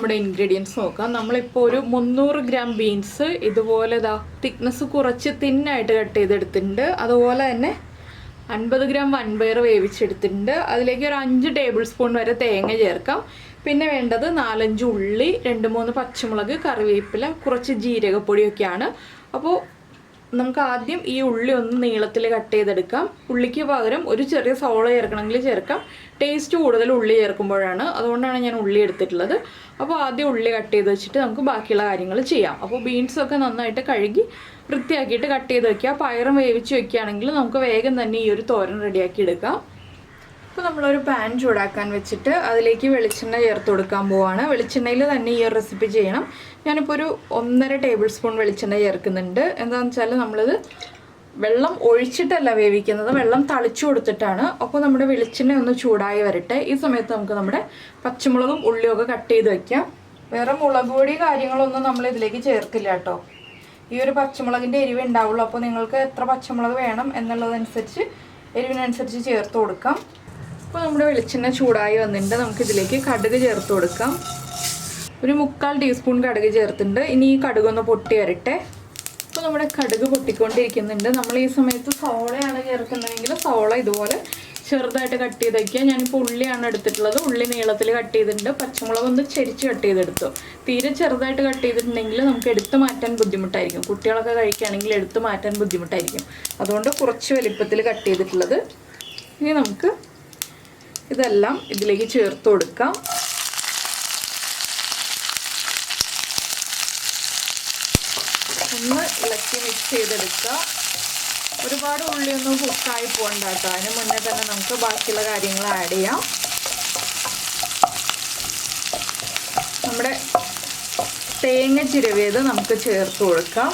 നമ്മുടെ ഇൻഗ്രീഡിയൻസ് നോക്കാം. നമ്മളിപ്പോൾ ഒരു 300 ഗ്രാം ബീൻസ് ഇതുപോലെ തിക്നെസ് കുറച്ച് തിന്നായിട്ട് കട്ട് ചെയ്തെടുത്തിട്ടുണ്ട്. അതുപോലെ തന്നെ 50 ഗ്രാം വൻപയർ വേവിച്ചെടുത്തിട്ടുണ്ട്. അതിലേക്ക് ഒരു 5 ടേബിൾ സ്പൂൺ വരെ തേങ്ങ ചേർക്കാം. പിന്നെ വേണ്ടത് 4-5 ഉള്ളി, 2-3 പച്ചമുളക്, കറിവേപ്പില, കുറച്ച് ജീരകപ്പൊടിയൊക്കെയാണ്. അപ്പോൾ നമുക്ക് ആദ്യം ഈ ഉള്ളി ഒന്ന് നീളത്തിൽ കട്ട് ചെയ്തെടുക്കാം. ഉള്ളിക്ക് പകരം ഒരു ചെറിയ സവോള ചേർക്കണമെങ്കിൽ ചേർക്കാം. ടേസ്റ്റ് കൂടുതൽ ഉള്ളി ചേർക്കുമ്പോഴാണ്, അതുകൊണ്ടാണ് ഞാൻ ഉള്ളി എടുത്തിട്ടുള്ളത്. അപ്പോൾ ആദ്യം ഉള്ളി കട്ട് ചെയ്ത് വെച്ചിട്ട് നമുക്ക് ബാക്കിയുള്ള കാര്യങ്ങൾ ചെയ്യാം. അപ്പോൾ ബീൻസൊക്കെ നന്നായിട്ട് കഴുകി വൃത്തിയാക്കിയിട്ട് കട്ട് ചെയ്ത് വെക്കുക. പയറും വേവിച്ച് വെക്കുകയാണെങ്കിൽ നമുക്ക് വേഗം തന്നെ ഈ ഒരു തോരൻ റെഡിയാക്കി എടുക്കാം. ഇപ്പോൾ നമ്മളൊരു പാൻ ചൂടാക്കാൻ വെച്ചിട്ട് അതിലേക്ക് വെളിച്ചെണ്ണ ചേർത്ത് കൊടുക്കാൻ പോവാണ്. വെളിച്ചെണ്ണയിൽ തന്നെ ഈ ഒരു റെസിപ്പി ചെയ്യണം. ഞാനിപ്പോൾ ഒരു 1.5 ടേബിൾ സ്പൂൺ വെളിച്ചെണ്ണ ചേർക്കുന്നുണ്ട്. എന്താണെന്ന് വെച്ചാൽ നമ്മളിത് വെള്ളം ഒഴിച്ചിട്ടല്ല വേവിക്കുന്നത്, വെള്ളം തളിച്ചു കൊടുത്തിട്ടാണ്. അപ്പോൾ നമ്മുടെ വെളിച്ചെണ്ണ ഒന്ന് ചൂടായി വരട്ടെ. ഈ സമയത്ത് നമുക്ക് നമ്മുടെ പച്ചമുളകും ഉള്ളിയൊക്കെ കട്ട് ചെയ്ത് വയ്ക്കാം. വേറെ മുളക് പൊടി കാര്യങ്ങളൊന്നും നമ്മൾ ഇതിലേക്ക് ചേർക്കില്ല കേട്ടോ. ഈ ഒരു പച്ചമുളകിൻ്റെ എരിവ് ഉണ്ടാവുള്ളൂ. അപ്പോൾ നിങ്ങൾക്ക് എത്ര പച്ചമുളക് വേണം എന്നുള്ളതനുസരിച്ച് എരിവിനനുസരിച്ച് ചേർത്ത് കൊടുക്കാം. ഇപ്പോൾ നമ്മുടെ വെളിച്ചെണ്ണ ചൂടായി വന്നിട്ടുണ്ട്. നമുക്കിതിലേക്ക് കടുക് ചേർത്ത് കൊടുക്കാം. ഒരു 3/4 ടീസ്പൂൺ കടുക് ചേർത്തിട്ടുണ്ട്. ഇനി ഈ കടുകൊന്ന് പൊട്ടി വരട്ടെ. ഇപ്പോൾ നമ്മുടെ കടുക് പൊട്ടിക്കൊണ്ടിരിക്കുന്നുണ്ട്. നമ്മൾ ഈ സമയത്ത് സവോളയാണ് ചേർക്കുന്നതെങ്കിൽ സവോള ഇതുപോലെ ചെറുതായിട്ട് കട്ട് ചെയ്ത് വയ്ക്കുക. ഞാനിപ്പോൾ ഉള്ളിയാണ് എടുത്തിട്ടുള്ളത്. ഉള്ളി നീളത്തിൽ കട്ട് ചെയ്തിട്ടുണ്ട്. പച്ചമുളക് ഒന്ന് ചെരിച്ച് കട്ട് ചെയ്തെടുത്തു. തീരെ ചെറുതായിട്ട് കട്ട് ചെയ്തിട്ടുണ്ടെങ്കിൽ നമുക്ക് എടുത്ത് മാറ്റാൻ ബുദ്ധിമുട്ടായിരിക്കും. കുട്ടികളൊക്കെ കഴിക്കുകയാണെങ്കിൽ എടുത്ത് മാറ്റാൻ ബുദ്ധിമുട്ടായിരിക്കും. അതുകൊണ്ട് കുറച്ച് വലിപ്പത്തിൽ കട്ട് ചെയ്തിട്ടുള്ളത്. ഇനി നമുക്ക് ഇതെല്ലാം ഇതിലേക്ക് ചേർത്ത് കൊടുക്കാം. ഒന്ന് ഇളക്കി മിക്സ് ചെയ്തെടുക്കുക. ഒരുപാട് ഉള്ളിയൊന്നും കുക്കായി പോകണ്ട കേട്ടോ. അതിന് മുന്നേ തന്നെ നമുക്ക് ബാക്കിയുള്ള കാര്യങ്ങൾ ആഡ് ചെയ്യാം. നമ്മുടെ തേങ്ങ ചിരവിയത് നമുക്ക് ചേർത്ത് കൊടുക്കാം.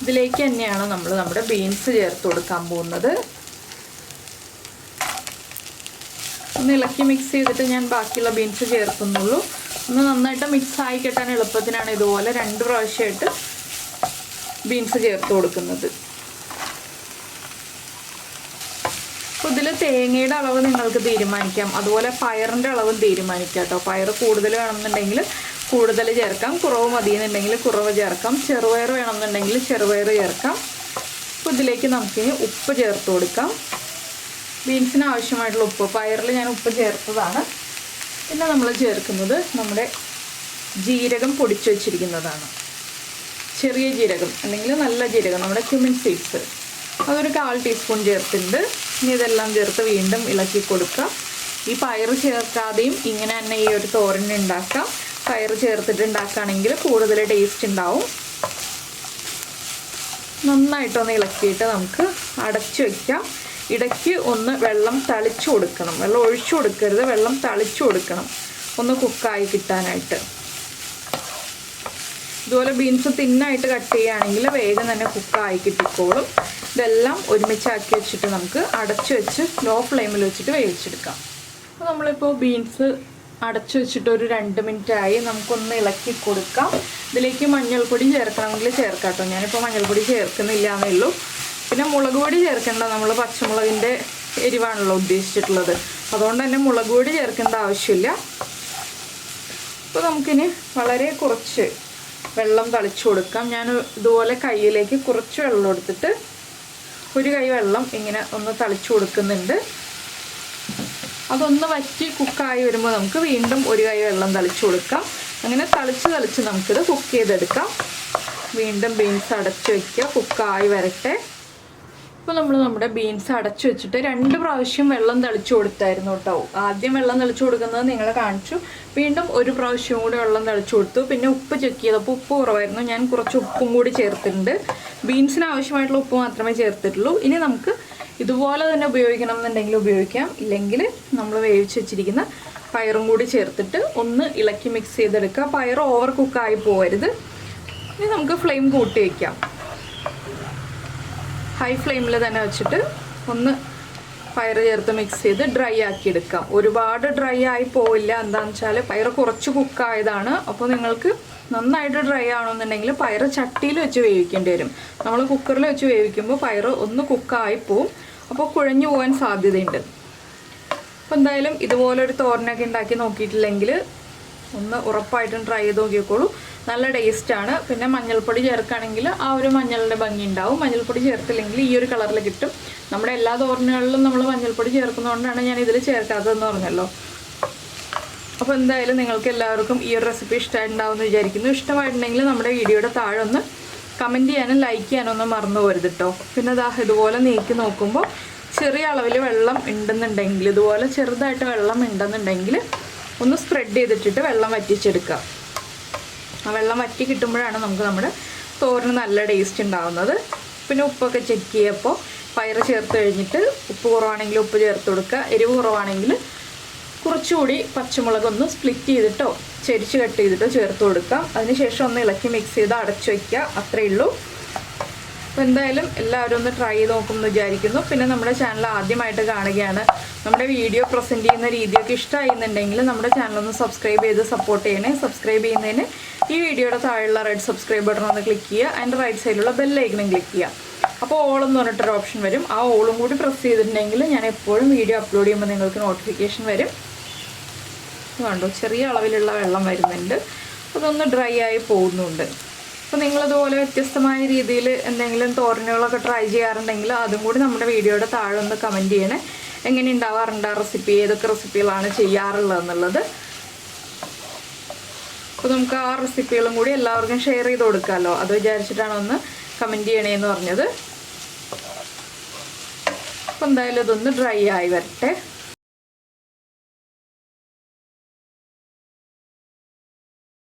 ഇതിലേക്ക് തന്നെയാണ് നമ്മൾ നമ്മുടെ ബീൻസ് ചേർത്ത് കൊടുക്കാൻ പോകുന്നത്. ഒന്ന് ഇളക്കി മിക്സ് ചെയ്തിട്ട് ഞാൻ ബാക്കിയുള്ള ബീൻസ് ചേർക്കുന്നുള്ളൂ. ഒന്ന് നന്നായിട്ട് മിക്സ് ആയി കിട്ടാൻ എളുപ്പത്തിനാണ് ഇതുപോലെ 2 പ്രാവശ്യമായിട്ട് ബീൻസ് ചേർത്ത് കൊടുക്കുന്നത്. അപ്പോൾ ഇതിൽ തേങ്ങയുടെ അളവ് നിങ്ങൾക്ക് തീരുമാനിക്കാം. അതുപോലെ പയറിൻ്റെ അളവും തീരുമാനിക്കാം കേട്ടോ. പയർ കൂടുതൽ വേണമെന്നുണ്ടെങ്കിൽ കൂടുതൽ ചേർക്കാം, കുറവ് മതിയെന്നുണ്ടെങ്കിൽ കുറവ് ചേർക്കാം. ചെറുപയർ വേണമെന്നുണ്ടെങ്കിൽ ചെറുപയർ ചേർക്കാം. അപ്പോൾ ഇതിലേക്ക് നമുക്കിനി ഉപ്പ് ചേർത്ത് കൊടുക്കാം. ബീൻസിന് ആവശ്യമായിട്ടുള്ള ഉപ്പ്, പയറിൽ ഞാൻ ഉപ്പ് ചേർത്തതാണ്. പിന്നെ നമ്മൾ ചേർക്കുന്നത് നമ്മുടെ ജീരകം പൊടിച്ചു വെച്ചിരിക്കുന്നതാണ്. ചെറിയ ജീരകം അല്ലെങ്കിൽ നല്ല ജീരകം, നമ്മുടെ ക്യുമിൻ സീഡ്സ്, അതൊരു 1/4 ടീസ്പൂൺ ചേർത്തിട്ടുണ്ട്. ഇനി ഇതെല്ലാം ചേർത്ത് വീണ്ടും ഇളക്കി കൊടുക്കുക. ഈ പയർ ചേർക്കാതെയും ഇങ്ങനെ തന്നെ ഈ ഒരു തോരൻ ഉണ്ടാക്കാം. പയർ ചേർത്തിട്ട് ഉണ്ടാക്കുകയാണെങ്കിൽ കൂടുതൽ ടേസ്റ്റ് ഉണ്ടാവും. നന്നായിട്ടൊന്ന് ഇളക്കിയിട്ട് നമുക്ക് അടച്ചു വയ്ക്കാം. ഇടയ്ക്ക് ഒന്ന് വെള്ളം തളിച്ചു കൊടുക്കണം. വെള്ളം ഒഴിച്ചു കൊടുക്കരുത്, വെള്ളം തളിച്ചു കൊടുക്കണം ഒന്ന് കുക്കായി കിട്ടാനായിട്ട്. ഇതുപോലെ ബീൻസ് തിന്നായിട്ട് കട്ട് ചെയ്യുകയാണെങ്കിൽ വേഗം തന്നെ കുക്കായി കിട്ടിക്കോളും. ഇതെല്ലാം ഒരുമിച്ചാക്കി വെച്ചിട്ട് നമുക്ക് അടച്ചു വെച്ച് ലോ ഫ്ലെയിമിൽ വെച്ചിട്ട് വേവിച്ചെടുക്കാം. അപ്പോൾ നമ്മളിപ്പോൾ ബീൻസ് അടച്ചു വെച്ചിട്ട് ഒരു 2 മിനിറ്റായി. നമുക്കൊന്ന് ഇളക്കി കൊടുക്കാം. ഇതിലേക്ക് മഞ്ഞൾപ്പൊടി ചേർക്കണമെങ്കിൽ ചേർക്കാം കേട്ടോ. ഞാനിപ്പോൾ മഞ്ഞൾപ്പൊടി ചേർക്കുന്നില്ല എന്നേ ഉള്ളൂ. പിന്നെ മുളക് പൊടി ചേർക്കേണ്ട, നമ്മൾ പച്ചമുളകിൻ്റെ എരിവാണല്ലോ ഉദ്ദേശിച്ചിട്ടുള്ളത്. അതുകൊണ്ട് തന്നെ മുളക് പൊടി ചേർക്കേണ്ട ആവശ്യമില്ല. അപ്പോൾ നമുക്കിനി വളരെ കുറച്ച് വെള്ളം തളിച്ചു കൊടുക്കാം. ഞാൻ ഇതുപോലെ കയ്യിലേക്ക് കുറച്ച് വെള്ളം എടുത്തിട്ട് ഒരു കൈ വെള്ളം ഇങ്ങനെ ഒന്ന് തളിച്ചു കൊടുക്കുന്നുണ്ട്. അതൊന്ന് വറ്റി കുക്കായി വരുമ്പോൾ നമുക്ക് വീണ്ടും ഒരു കൈ വെള്ളം തളിച്ചു കൊടുക്കാം. അങ്ങനെ തളിച്ച് നമുക്കിത് കുക്ക് ചെയ്തെടുക്കാം. വീണ്ടും ബീൻസ് അടച്ചു വയ്ക്കുക, കുക്കായി വരട്ടെ. ഇപ്പോൾ നമ്മൾ നമ്മുടെ ബീൻസ് അടച്ചു വെച്ചിട്ട് 2 പ്രാവശ്യം വെള്ളം തളിച്ചു കൊടുത്തായിരുന്നു കേട്ടോ. ആദ്യം വെള്ളം തളിച്ചു കൊടുക്കുന്നത് നിങ്ങളെ കാണിച്ചു. വീണ്ടും ഒരു പ്രാവശ്യം കൂടി വെള്ളം തളിച്ചു കൊടുത്തു. പിന്നെ ഉപ്പ് ചെക്ക് ചെയ്തപ്പോൾ ഉപ്പ് കുറവായിരുന്നു. ഞാൻ കുറച്ച് ഉപ്പും കൂടി ചേർത്തിട്ടുണ്ട്. ബീൻസിന് ആവശ്യമായിട്ടുള്ള ഉപ്പ് മാത്രമേ ചേർത്തിട്ടുള്ളൂ. ഇനി നമുക്ക് ഇതുപോലെ തന്നെ ഉപയോഗിക്കണം എന്നുണ്ടെങ്കിൽ ഉപയോഗിക്കാം. ഇല്ലെങ്കിൽ നമ്മൾ വേവിച്ച് വെച്ചിരിക്കുന്ന പയറും കൂടി ചേർത്തിട്ട് ഒന്ന് ഇളക്കി മിക്സ് ചെയ്തെടുക്കുക. പയർ ഓവർ കുക്കായി പോകരുത്. ഇനി നമുക്ക് ഫ്ലെയിം കൂട്ടി വയ്ക്കാം. ഹൈ ഫ്ലെയിമിൽ തന്നെ വെച്ചിട്ട് ഒന്ന് പയർ ചേർത്ത് മിക്സ് ചെയ്ത് ഡ്രൈ ആക്കി എടുക്കാം. ഒരുപാട് ഡ്രൈ ആയി പോവില്ല. എന്താണെന്ന് വെച്ചാൽ പയർ കുറച്ച് കുക്കായതാണ്. അപ്പോൾ നിങ്ങൾക്ക് നന്നായിട്ട് ഡ്രൈ ആണെന്നുണ്ടെങ്കിൽ പയർ ചട്ടിയിൽ വെച്ച് വേവിക്കേണ്ടി വരും. നമ്മൾ കുക്കറിൽ വെച്ച് വേവിക്കുമ്പോൾ പയർ ഒന്ന് കുക്കായി പോവും. അപ്പോൾ കുഴഞ്ഞു പോകാൻ സാധ്യതയുണ്ട്. അപ്പോൾ എന്തായാലും ഇതുപോലൊരു തോരനൊക്കെ ഉണ്ടാക്കി നോക്കിയിട്ടില്ലെങ്കിൽ ഒന്ന് ഉറപ്പായിട്ടും ട്രൈ ചെയ്ത് നോക്കിക്കോളൂ. നല്ല ടേസ്റ്റാണ്. പിന്നെ മഞ്ഞൾപ്പൊടി ചേർക്കുകയാണെങ്കിൽ ആ ഒരു മഞ്ഞളുടെ ഭംഗി ഉണ്ടാവും. മഞ്ഞൾപ്പൊടി ചേർത്തില്ലെങ്കിൽ ഈ ഒരു കളറിൽ കിട്ടും. നമ്മുടെ എല്ലാ തോരനുകളിലും നമ്മൾ മഞ്ഞൾപ്പൊടി ചേർക്കുന്നതുകൊണ്ടാണ് ഞാൻ ഇതിൽ ചേർക്കാത്തതെന്ന് പറഞ്ഞല്ലോ. അപ്പോൾ എന്തായാലും നിങ്ങൾക്ക് എല്ലാവർക്കും ഈ ഒരു റെസിപ്പി ഇഷ്ടമായിട്ടുണ്ടാവുമെന്ന് വിചാരിക്കുന്നു. ഇഷ്ടമായിട്ടുണ്ടെങ്കിൽ നമ്മുടെ വീഡിയോയുടെ താഴെ ഒന്ന് കമൻറ്റ് ചെയ്യാനും ലൈക്ക് ചെയ്യാനും ഒന്നും മറന്നു പോരുത് കേട്ടോ. പിന്നെ അതാ ഇതുപോലെ നീക്കി നോക്കുമ്പോൾ ചെറിയ അളവിൽ വെള്ളം ഉണ്ടെന്നുണ്ടെങ്കിൽ, ഇതുപോലെ ചെറുതായിട്ട് വെള്ളം ഉണ്ടെന്നുണ്ടെങ്കിൽ ഒന്ന് സ്പ്രെഡ് ചെയ്തിട്ടിട്ട് വെള്ളം വറ്റിച്ചെടുക്കുക. ആ വെള്ളം വറ്റി കിട്ടുമ്പോഴാണ് നമുക്ക് നമ്മുടെ തോരന് നല്ല ടേസ്റ്റ് ഉണ്ടാകുന്നത്. പിന്നെ ഉപ്പൊക്കെ ചെക്ക് ചെയ്യുമ്പോൾ പയർ ചേർത്ത് കഴിഞ്ഞിട്ട് ഉപ്പ് കുറവാണെങ്കിൽ ഉപ്പ് ചേർത്ത് കൊടുക്കുക. എരിവ് കുറവാണെങ്കിൽ കുറച്ചുകൂടി പച്ചമുളകൊന്ന് സ്പ്ലിറ്റ് ചെയ്തിട്ടോ ചെരിച്ച് കട്ട് ചെയ്തിട്ടോ ചേർത്ത് കൊടുക്കാം. അതിനുശേഷം ഒന്ന് ഇളക്കി മിക്സ് ചെയ്ത് അടച്ചു വയ്ക്കുക. അത്രയേ ഉള്ളൂ. അപ്പോൾ എന്തായാലും എല്ലാവരും ഒന്ന് ട്രൈ ചെയ്ത് നോക്കുമെന്ന് വിചാരിക്കുന്നു. പിന്നെ നമ്മുടെ ചാനൽ ആദ്യമായിട്ട് കാണുകയാണ്, നമ്മുടെ വീഡിയോ പ്രസൻറ്റ് ചെയ്യുന്ന രീതിയൊക്കെ ഇഷ്ടമായിരുന്നുണ്ടെങ്കിൽ നമ്മുടെ ചാനലൊന്ന് സബ്സ്ക്രൈബ് ചെയ്ത് സപ്പോർട്ട് ചെയ്യണേ. സബ്സ്ക്രൈബ് ചെയ്യുന്നതിന് ഈ വീഡിയോയുടെ താഴെയുള്ള റെഡ് സബ്സ്ക്രൈബ് ബട്ടൺ ഒന്ന് ക്ലിക്ക് ചെയ്യുക. അതിൻ്റെ റൈറ്റ് സൈഡിലുള്ള ബെല്ലൈക്കണും ക്ലിക്ക് ചെയ്യുക. അപ്പോൾ ഓളെന്ന് പറഞ്ഞിട്ടൊരു ഓപ്ഷൻ വരും. ആ ഓളും കൂടി പ്രസ് ചെയ്തിട്ടുണ്ടെങ്കിൽ ഞാൻ എപ്പോഴും വീഡിയോ അപ്ലോഡ് ചെയ്യുമ്പോൾ നിങ്ങൾക്ക് നോട്ടിഫിക്കേഷൻ വരും. കണ്ടോ, ചെറിയ അളവിലുള്ള വെള്ളം വരുന്നുണ്ട്. അതൊന്ന് ഡ്രൈ ആയി പോകുന്നുണ്ട്. അപ്പോൾ നിങ്ങളിതുപോലെ വ്യത്യസ്തമായ രീതിയിൽ എന്തെങ്കിലും തോരനുകളൊക്കെ ട്രൈ ചെയ്യാറുണ്ടെങ്കിൽ അതും കൂടി നമ്മുടെ വീഡിയോയുടെ താഴെ ഒന്ന് കമൻറ്റ് ചെയ്യണേ. എങ്ങനെ ഉണ്ടാവാറുണ്ട് ആ റെസിപ്പി, ഏതൊക്കെ റെസിപ്പികളാണ് ചെയ്യാറുള്ളതെന്നുള്ളത്. അപ്പോൾ നമുക്ക് ആ റെസിപ്പികളും കൂടി എല്ലാവർക്കും ഷെയർ ചെയ്ത് കൊടുക്കാമല്ലോ. അത് വിചാരിച്ചിട്ടാണ് ഒന്ന് കമൻറ്റ് ചെയ്യണേന്ന് പറഞ്ഞത്. അപ്പോൾ എന്തായാലും ഇതൊന്ന് ഡ്രൈ ആയി വരട്ടെ.